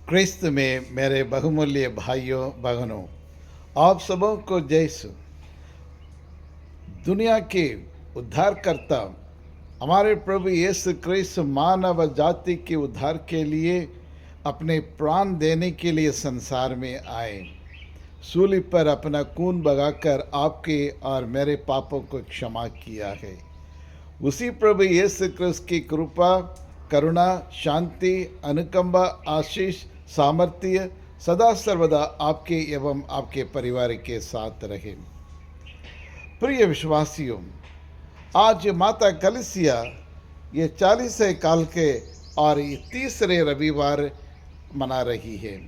क्रिस्त में मेरे बहुमूल्य भाइयों बहनों, आप सबों को जय यीशु। दुनिया के उद्धारकर्ता हमारे प्रभु यीशु क्रिस्त मानव जाति के उद्धार के लिए अपने प्राण देने के लिए संसार में आए। सूली पर अपना खून बगाकर आपके और मेरे पापों को क्षमा किया है। उसी प्रभु यीशु क्रिस्त की कृपा, करुणा, शांति, अनुकंपा, आशीष, सामर्थ्य सदा सर्वदा आपके एवं आपके परिवार के साथ रहे। प्रिय विश्वासियों, आज माता कलीसिया ये 40 काल के और ये तीसरे रविवार मना रही है।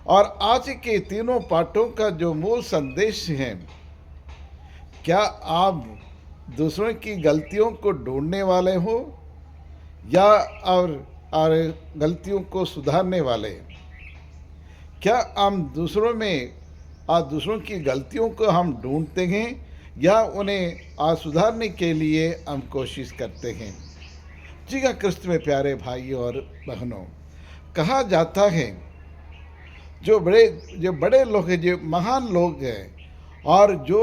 और आज के तीनों पाठों का जो मूल संदेश है, क्या आप दूसरों की गलतियों को ढूंढने वाले हो या और गलतियों को सुधारने वाले? क्या हम दूसरों की गलतियों को हम ढूंढते हैं या उन्हें सुधारने के लिए हम कोशिश करते हैं? जी हाँ, क्रिस्त में प्यारे भाइयों और बहनों, कहा जाता है जो बड़े लोग हैं, जो महान लोग हैं और जो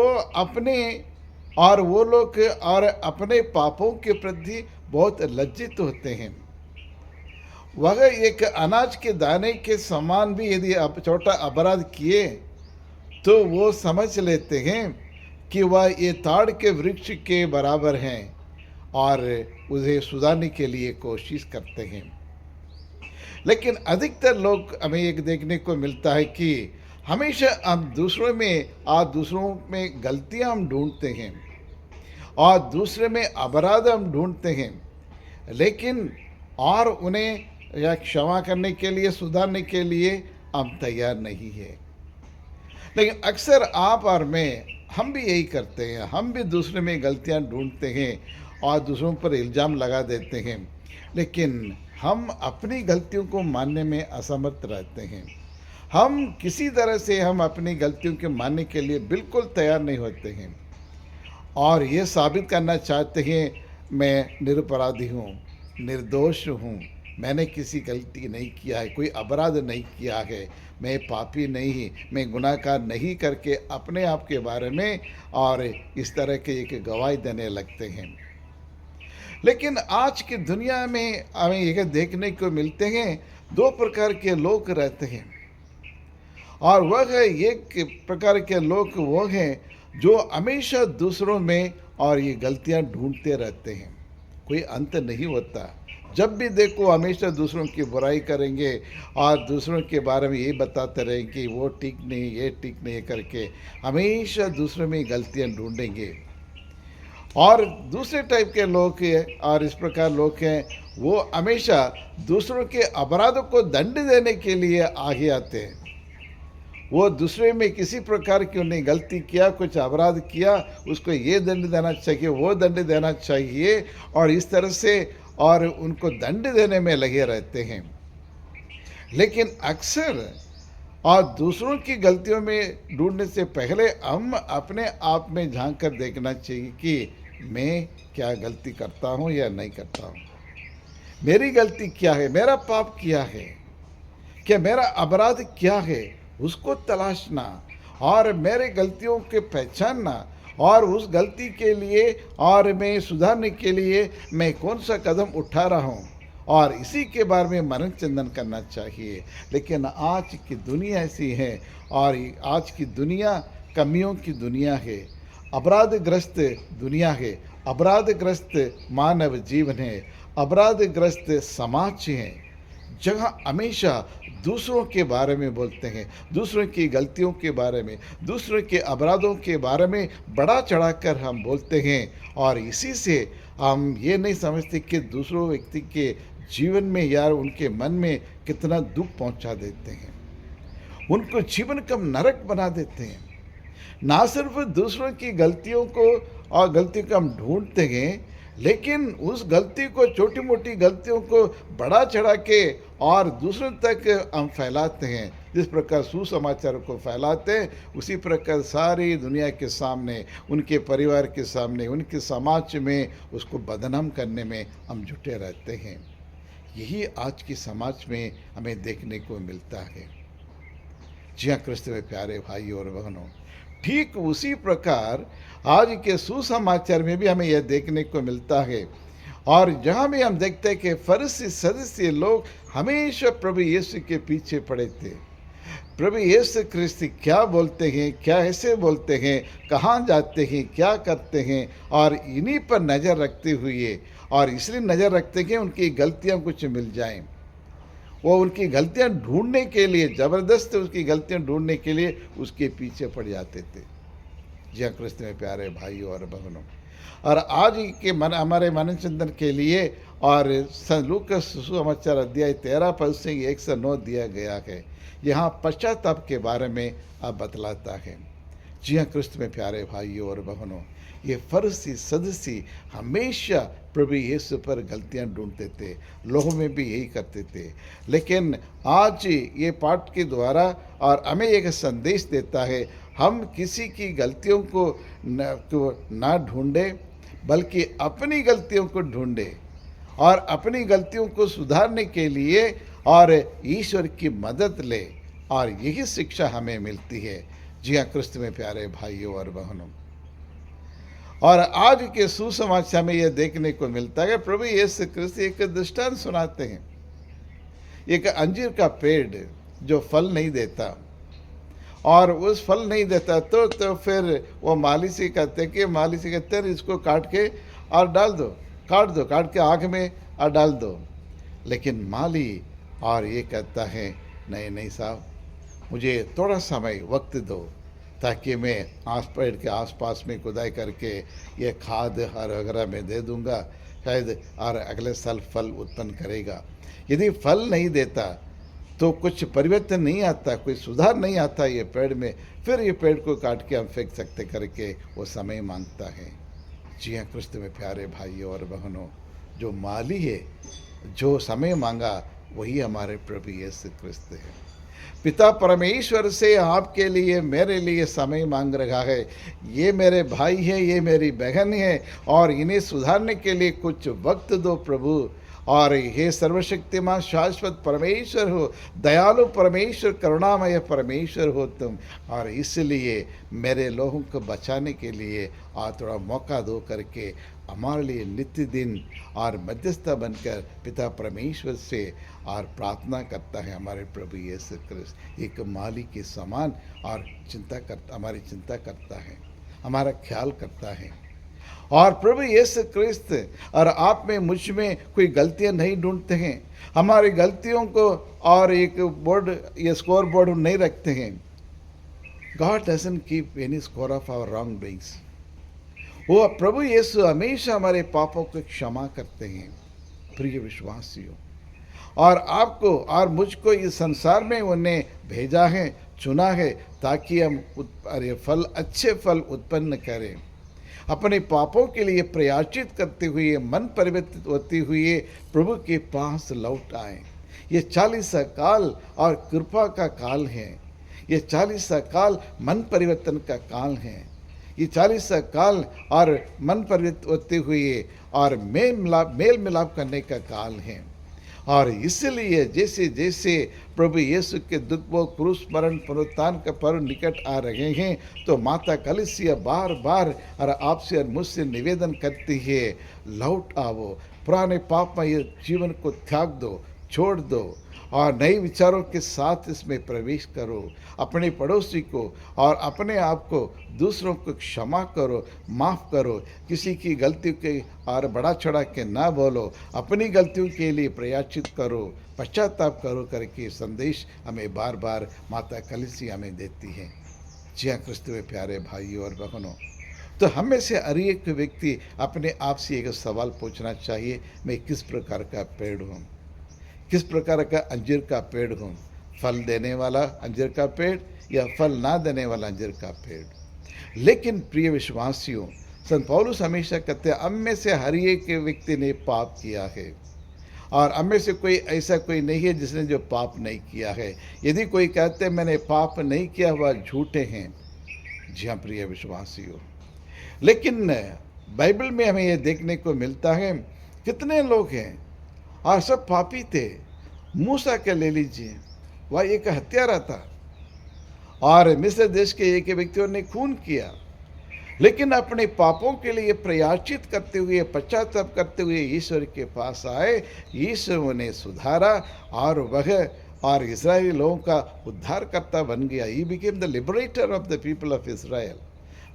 वो लोग और अपने पापों के प्रति बहुत लज्जित होते हैं। वह एक अनाज के दाने के समान भी यदि छोटा अपराध किए तो वो समझ लेते हैं कि वह ये ताड़ के वृक्ष के बराबर हैं और उसे सुधारने के लिए कोशिश करते हैं। लेकिन अधिकतर लोग हमें एक देखने को मिलता है कि हमेशा हम दूसरों में गलतियां हम ढूंढते हैं और दूसरे में अपराध हम ढूंढते हैं, लेकिन और उन्हें या क्षमा करने के लिए, सुधारने के लिए हम तैयार नहीं है। लेकिन अक्सर आप और मैं, हम भी यही करते हैं। हम भी दूसरे में गलतियां ढूंढते हैं और दूसरों पर इल्ज़ाम लगा देते हैं, लेकिन हम अपनी गलतियों को मानने में असमर्थ रहते हैं। हम किसी तरह से हम अपनी गलतियों के मानने के लिए बिल्कुल तैयार नहीं होते हैं और ये साबित करना चाहते हैं मैं निरपराधी हूँ, निर्दोष हूँ, मैंने किसी गलती नहीं किया है, कोई अपराध नहीं किया है, मैं पापी नहीं, मैं गुनाहगार नहीं करके अपने आप के बारे में और इस तरह के एक गवाही देने लगते हैं। लेकिन आज की दुनिया में हमें यह देखने को मिलते हैं, दो प्रकार के लोग रहते हैं और वह है एक प्रकार के लोग वो हैं जो हमेशा दूसरों में और ये गलतियां ढूंढते रहते हैं। कोई अंत नहीं होता, जब भी देखो हमेशा दूसरों की बुराई करेंगे और दूसरों के बारे में ये बताते रहेंगे कि वो ठीक नहीं, ये ठीक नहीं करके हमेशा दूसरों में गलतियां ढूंढेंगे। और दूसरे टाइप के लोग हैं और इस प्रकार लोग हैं, वो हमेशा दूसरों के अपराधों को दंड देने के लिए आगे आते हैं। वो दूसरे में किसी प्रकार की उन्हें गलती किया, कुछ अपराध किया, उसको ये दंड देना चाहिए, वो दंड देना चाहिए और इस तरह से और उनको दंड देने में लगे रहते हैं। लेकिन अक्सर और दूसरों की गलतियों में ढूंढने से पहले हम अपने आप में झांक कर देखना चाहिए कि मैं क्या गलती करता हूँ या नहीं करता हूँ, मेरी गलती क्या है, मेरा पाप क्या है, क्या मेरा अपराध क्या है, उसको तलाशना और मेरे गलतियों के पहचानना और उस गलती के लिए और मैं सुधारने के लिए मैं कौन सा कदम उठा रहा हूँ और इसी के बारे में मनन चिंतन करना चाहिए। लेकिन आज की दुनिया ऐसी है और आज की दुनिया कमियों की दुनिया है, अपराधग्रस्त दुनिया है, अपराधग्रस्त मानव जीवन है, अपराधग्रस्त समाज है, जहाँ हमेशा दूसरों के बारे में बोलते हैं, दूसरों की गलतियों के बारे में, दूसरों के अपराधों के बारे में बढ़ा चढ़ाकर हम बोलते हैं और इसी से हम ये नहीं समझते कि दूसरों व्यक्ति के जीवन में यार उनके मन में कितना दुख पहुंचा देते हैं, उनको जीवन का नरक बना देते हैं। ना सिर्फ दूसरों की गलतियों को और गलतियों को हम ढूंढते हैं, लेकिन उस गलती को, छोटी मोटी गलतियों को बढ़ा चढ़ा के और दूसरों तक हम फैलाते हैं। जिस प्रकार सुसमाचार को फैलाते हैं, उसी प्रकार सारी दुनिया के सामने, उनके परिवार के सामने, उनके समाज में उसको बदनाम करने में हम जुटे रहते हैं। यही आज के समाज में हमें देखने को मिलता है। जी हाँ क्रिस्त में प्यारे भाई और बहनों, ठीक उसी प्रकार आज के सुसमाचार में भी हमें यह देखने को मिलता है। और जहाँ भी हम देखते हैं कि फरीसी सदस्य लोग हमेशा प्रभु यीशु के पीछे पड़े थे। प्रभु यीशु ख्रिस्त क्या बोलते हैं, क्या ऐसे बोलते हैं, कहाँ जाते हैं, क्या करते हैं, और इन्हीं पर नज़र रखते हुए, और इसलिए नज़र रखते हैं कि उनकी गलतियाँ कुछ मिल जाएं। वो उनकी गलतियाँ ढूंढने के लिए, ज़बरदस्त उसकी गलतियाँ ढूंढने के लिए उसके पीछे पड़ जाते थे। जी हाँ क्रिस्त में प्यारे भाइयों और बहनों, और आज के हमारे मनोचिंतन के लिए और लूका सुसमाचार अध्याय 13 पद से 109 दिया गया है। यहाँ पश्चाताप के बारे में अब बतलाता है। जी हाँ क्रिस्त में प्यारे भाइयों और बहनों, ये फरीसी सदस्य हमेशा प्रभु यीशु पर गलतियाँ ढूंढते थे, लोगों में भी यही करते थे। लेकिन आज ये पाठ के द्वारा और हमें एक संदेश देता है, हम किसी की गलतियों को ना ढूंढें, बल्कि अपनी गलतियों को ढूंढें और अपनी गलतियों को सुधारने के लिए और ईश्वर की मदद ले, और यही शिक्षा हमें मिलती है। जी हाँ क्रिस्त में प्यारे भाइयों और बहनों, और आज के सुसमाचार में यह देखने को मिलता है, प्रभु यीशु क्रिस्त एक दृष्टांत सुनाते हैं। एक अंजीर का पेड़ जो फल नहीं देता, और उस फल नहीं देता तो फिर वो माली से कहते हैं इसको काट के और डाल दो, काट के आग में और डाल दो। लेकिन माली और ये कहता है, नहीं साहब, मुझे थोड़ा समय वक्त दो, ताकि मैं पेड़ के आसपास में खुदाई करके ये खाद हर वगैरह में दे दूंगा, शायद और अगले साल फल उत्पन्न करेगा। यदि फल नहीं देता तो कुछ परिवर्तन नहीं आता, कोई सुधार नहीं आता ये पेड़ में, फिर ये पेड़ को काट के हम फेंक सकते करके वो समय मांगता है। जी हाँ क्रिस्त में प्यारे भाइयों और बहनों, जो माली है, जो समय मांगा, वही हमारे प्रभु यीशु क्रिस्त है। पिता परमेश्वर से आपके लिए, मेरे लिए समय मांग रहा है। ये मेरे भाई है, ये मेरी बहन है, और इन्हें सुधारने के लिए कुछ वक्त दो प्रभु। और हे सर्वशक्तिमान शाश्वत परमेश्वर हो, दयालु परमेश्वर, करुणामय परमेश्वर हो तुम, और इसलिए मेरे लोगों को बचाने के लिए और थोड़ा मौका दो करके हमारे लिए नित्य दिन और मध्यस्थता बनकर पिता परमेश्वर से और प्रार्थना करता है हमारे प्रभु यीशु क्रिस्त। एक माली के समान और हमारी चिंता करता है, हमारा ख्याल करता है। और प्रभु यीशु क्रिस्त और आप में, मुझ में कोई गलतियां नहीं ढूंढते हैं, हमारी गलतियों को और एक बोर्ड या स्कोर बोर्ड नहीं रखते हैं। God doesn't keep any score of our wrong doings. वो प्रभु यीशु हमेशा हमारे पापों को क्षमा करते हैं। प्रिय विश्वासियों, और आपको और मुझको इस संसार में उन्हें भेजा है, चुना है, ताकि हम अच्छे फल उत्पन्न करें, अपने पापों के लिए प्रयाचित करते हुए, मन परिवर्तित होते हुए प्रभु के पास लौट आए। ये 40 काल और कृपा का काल है, ये 40 काल मन परिवर्तन का काल है, ये 40 काल और मन परिवर्तित होते हुए और मेल मिलाप करने का काल है। और इसलिए जैसे जैसे प्रभु यीशु के दुर्भोग, क्रूस, मरण, पुनरुत्थान का पर्व निकट आ रहे हैं, तो माता कलीसिया बार बार और आपसे और मुझसे निवेदन करती है, लौट आओ, पुराने पापमय जीवन को त्याग दो, छोड़ दो, और नए विचारों के साथ इसमें प्रवेश करो। अपने पड़ोसी को और अपने आप को, दूसरों को क्षमा करो, माफ़ करो, किसी की गलती के और बड़ा चढ़ा के ना बोलो, अपनी गलतियों के लिए प्रयाचित करो, पश्चाताप करो करके संदेश हमें बार बार माता कलीसिया हमें देती है। जी हाँ क्रिस्त में प्यारे भाइयों और बहनों, तो हम में से हर एक व्यक्ति अपने आप से एक सवाल पूछना चाहिए, मैं किस प्रकार का पेड़ हूँ, किस प्रकार का अंजीर का पेड़ हूँ, फल देने वाला अंजीर का पेड़ या फल ना देने वाला अंजीर का पेड़। लेकिन प्रिय विश्वासियों, संत पौलुस हमेशा कहते हैं, हम में से हर एक व्यक्ति ने पाप किया है, और हम में से कोई ऐसा कोई नहीं है जिसने जो पाप नहीं किया है। यदि कोई कहते हैं मैंने पाप नहीं किया, वह झूठे हैं। जी हाँ प्रिय विश्वासियों, लेकिन बाइबल में हमें यह देखने को मिलता है, कितने लोग हैं और सब पापी थे। मूसा के ले लीजिए, वह एक हत्यारा था और मिस्र देश के एक व्यक्तियों ने खून किया, लेकिन अपने पापों के लिए प्रायश्चित करते हुए, पश्चाताप करते हुए ईश्वर के पास आए। ईश्वर उन्हें सुधारा और वह और इस्राएली लोगों का उद्धारकर्ता बन गया। He became the liberator of the people of Israel.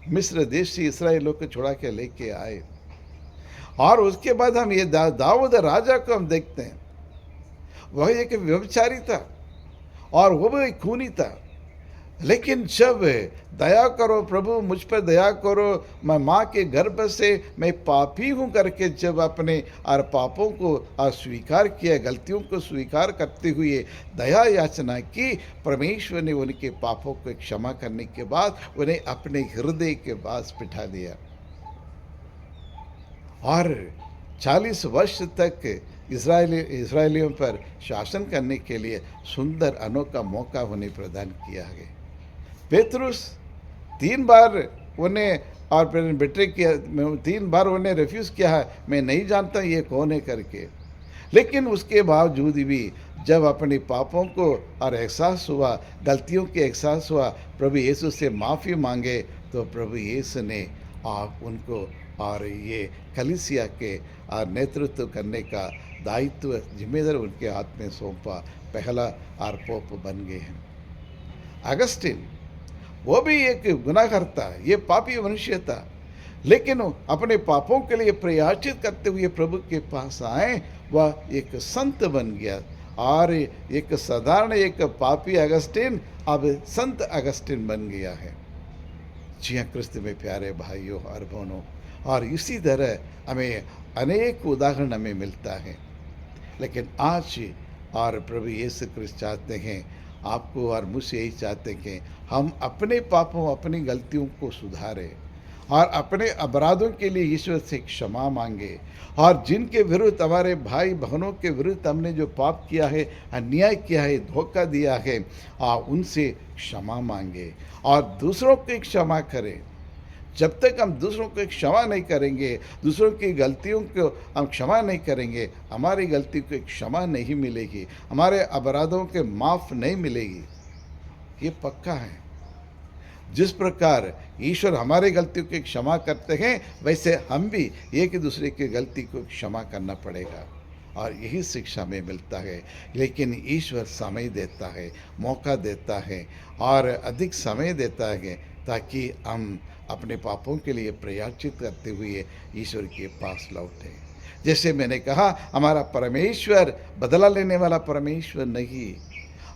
मिस्र देश से इस्राएल लोग को छुड़ा के लेके आए। और उसके बाद हम ये दाऊद राजा को हम देखते हैं। वह एक व्यभिचारी था और वह भी एक खूनी था, लेकिन जब दया करो प्रभु, मुझ पर दया करो, मैं माँ के गर्भ से मैं पापी हूँ करके जब अपने और पापों को अस्वीकार किया, गलतियों को स्वीकार करते हुए दया याचना की, परमेश्वर ने उनके पापों को क्षमा करने के बाद उन्हें अपने हृदय के पास बिठा दिया और 40 वर्ष तक इस्राएलियों पर शासन करने के लिए सुंदर अनोखा मौका उन्हें प्रदान किया गया। पेतरुस 3 बार उन्हें और बेटे किया, 3 बार उन्हें रिफ्यूज़ किया है, मैं नहीं जानता ये कौन है करके। लेकिन उसके बावजूद भी जब अपने पापों को और एहसास हुआ, गलतियों के एहसास हुआ, प्रभु यीशु से माफ़ी मांगे, तो प्रभु यीशु ने उनको और ये कलीसिया के नेतृत्व करने का दायित्व, जिम्मेदारी उनके हाथ में सौंपा। पहला और पोप बन गए हैं। अगस्टिन, वो भी एक गुनाहगार था, ये पापी मनुष्य था, लेकिन अपने पापों के लिए प्रायश्चित करते हुए प्रभु के पास आए, वह एक संत बन गया। और एक साधारण एक पापी अगस्टिन अब संत अगस्टिन बन गया है। जी हाँ क्रिस्त में प्यारे भाइयों और बहनों, और इसी तरह हमें अनेक उदाहरण हमें मिलता है। लेकिन आज और प्रभु यीशु क्रिस्त चाहते हैं, आपको और मुझसे यही चाहते हैं कि हम अपने पापों, अपनी गलतियों को सुधारें और अपने अपराधों के लिए ईश्वर से क्षमा मांगे। और जिनके विरुद्ध, हमारे भाई बहनों के विरुद्ध हमने जो पाप किया है, अन्याय किया है, धोखा दिया है, उनसे क्षमा मांगे और दूसरों की क्षमा करें। जब तक हम दूसरों को क्षमा नहीं करेंगे, दूसरों की गलतियों को हम क्षमा नहीं करेंगे, हमारी गलती को क्षमा नहीं मिलेगी, हमारे अपराधों के माफ़ नहीं मिलेगी। ये पक्का है। जिस प्रकार ईश्वर हमारे गलतियों की क्षमा करते हैं, वैसे हम भी एक दूसरे की गलती को क्षमा करना पड़ेगा। और यही शिक्षा में मिलता है। लेकिन ईश्वर समय देता है, मौका देता है और अधिक समय देता है, ताकि हम अपने पापों के लिए प्रायश्चित करते हुए ईश्वर के पास लौटें। जैसे मैंने कहा, हमारा परमेश्वर बदला लेने वाला परमेश्वर नहीं,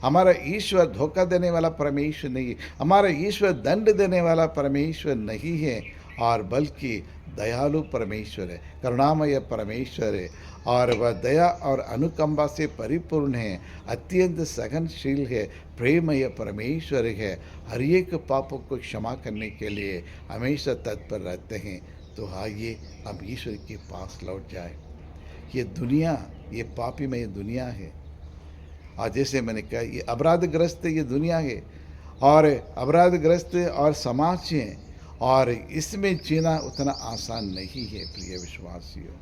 हमारा ईश्वर धोखा देने वाला परमेश्वर नहीं, हमारा ईश्वर दंड देने वाला परमेश्वर नहीं है, और बल्कि दयालु परमेश्वर है, करुणामय परमेश्वर है। और वह दया और अनुकंपा से परिपूर्ण है, अत्यंत सहनशील है, प्रेमय परमेश्वर है, हर एक पापों को क्षमा करने के लिए हमेशा तत्पर रहते हैं। तो आइए हम ईश्वर के पास लौट जाए। ये दुनिया, ये पापीमय दुनिया है, और जैसे मैंने कहा, ये अपराधग्रस्त ये दुनिया है और अपराधग्रस्त और समाज है, और इसमें जीना उतना आसान नहीं है। प्रिय विश्वासियों,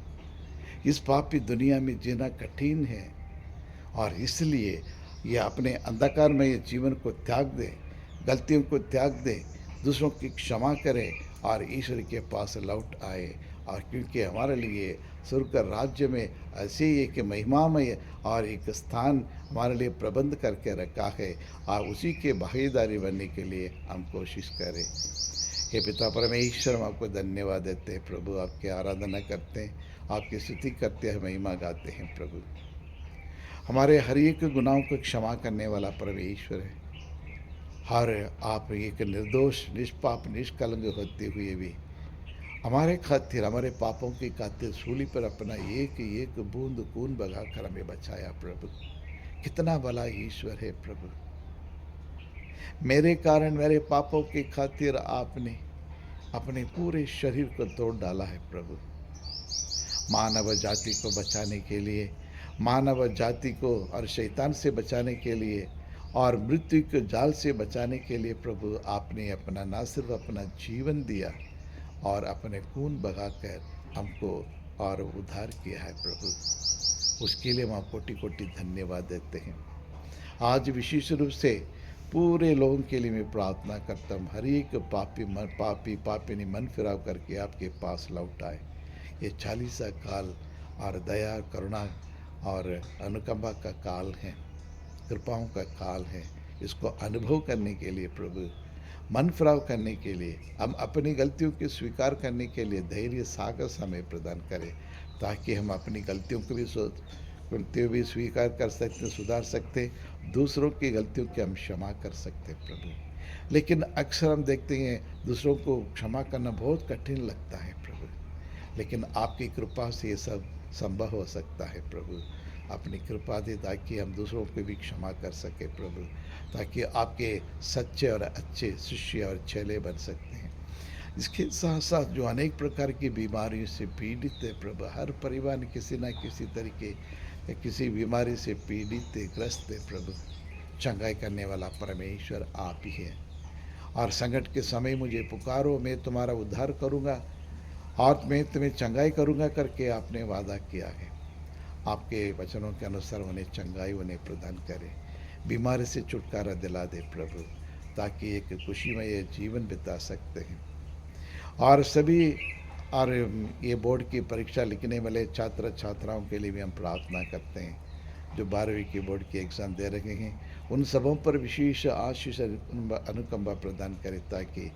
इस पापी दुनिया में जीना कठिन है, और इसलिए ये अपने अंधकारमय जीवन को त्याग दे, गलतियों को त्याग दे, दूसरों की क्षमा करे और ईश्वर के पास लौट आए। और क्योंकि हमारे लिए स्वर्ग का राज्य में ऐसे ही एक महिमामय और एक स्थान हमारे लिए प्रबंध करके रखा है, और उसी के भागीदारी बनने के लिए हम कोशिश करें। हे पिता परमेश्वर, हम आपको धन्यवाद देते हैं प्रभु, आपकी आराधना करते हैं, आपकी स्तुति करते हैं, महिमा गाते हैं प्रभु। हमारे हर एक गुनाहों को क्षमा करने वाला परमेश्वर है। हर आप एक निर्दोष, निष्पाप, निष्कलंक होते हुए भी हमारे खातिर, हमारे पापों की खातिर सूली पर अपना एक एक बूंद खून बगाकर हमें बचाया प्रभु। कितना भला ईश्वर है प्रभु। मेरे कारण, मेरे पापों की खातिर आपने अपने पूरे शरीर को तोड़ डाला है प्रभु। मानव जाति को बचाने के लिए, मानव जाति को और शैतान से बचाने के लिए और मृत्यु के जाल से बचाने के लिए प्रभु, आपने अपना न सिर्फ अपना जीवन दिया और अपने खून बहाकर हमको और उद्धार किया है प्रभु। उसके लिए हम आपको कोटि कोटि धन्यवाद देते हैं। आज विशेष रूप से पूरे लोगों के लिए मैं प्रार्थना करता हूँ, हर एक पापिनी मन फिराव करके आपके पास लौट आए। ये चालीसा काल और दया करुणा और अनुकंपा का काल है, कृपाओं का काल है। इसको अनुभव करने के लिए प्रभु, मन फिराव करने के लिए, हम अपनी गलतियों को स्वीकार करने के लिए धैर्य साहस हमें प्रदान करें, ताकि हम अपनी गलतियों भी स्वीकार कर सकते, सुधार सकते, दूसरों की गलतियों की हम क्षमा कर सकते प्रभु। लेकिन अक्सर हम देखते हैं दूसरों को क्षमा करना बहुत कठिन लगता है प्रभु, लेकिन आपकी कृपा से ये सब संभव हो सकता है प्रभु। अपनी कृपा दे ताकि हम दूसरों को भी क्षमा कर सके प्रभु, ताकि आपके सच्चे और अच्छे शिष्य और चेले बन सकते हैं। इसके साथ साथ जो अनेक प्रकार की बीमारियों से पीड़ित है प्रभु, हर परिवार में किसी न किसी तरीके या किसी बीमारी से पीड़ित है, ग्रस्त है प्रभु। चंगाई करने वाला परमेश्वर आप ही है। और संकट के समय मुझे पुकारो, मैं तुम्हारा उद्धार करूँगा और मैं तुम्हें चंगाई करूँगा करके आपने वादा किया है। आपके वचनों के अनुसार उन्हें चंगाई उन्हें प्रदान करे, बीमारी से छुटकारा दिला दे प्रभु, ताकि एक खुशीमय जीवन बिता सकते हैं। और सभी और ये बोर्ड की परीक्षा लिखने वाले छात्र छात्राओं के लिए भी हम प्रार्थना करते हैं, जो 12वीं की बोर्ड की एग्ज़ाम दे रहे हैं, उन सबों पर विशेष आशीष अनुकंपा प्रदान करें, ताकि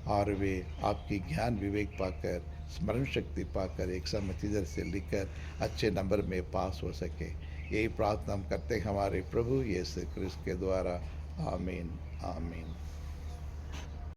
और वे आपकी ज्ञान विवेक पाकर, स्मरण शक्ति पाकर एग्ज़ाम अच्छी तरह से लिखकर अच्छे नंबर में पास हो सके। यही प्रार्थना हम करते हैं हमारे प्रभु यीशु क्रिस्त के द्वारा। आमीन आमीन।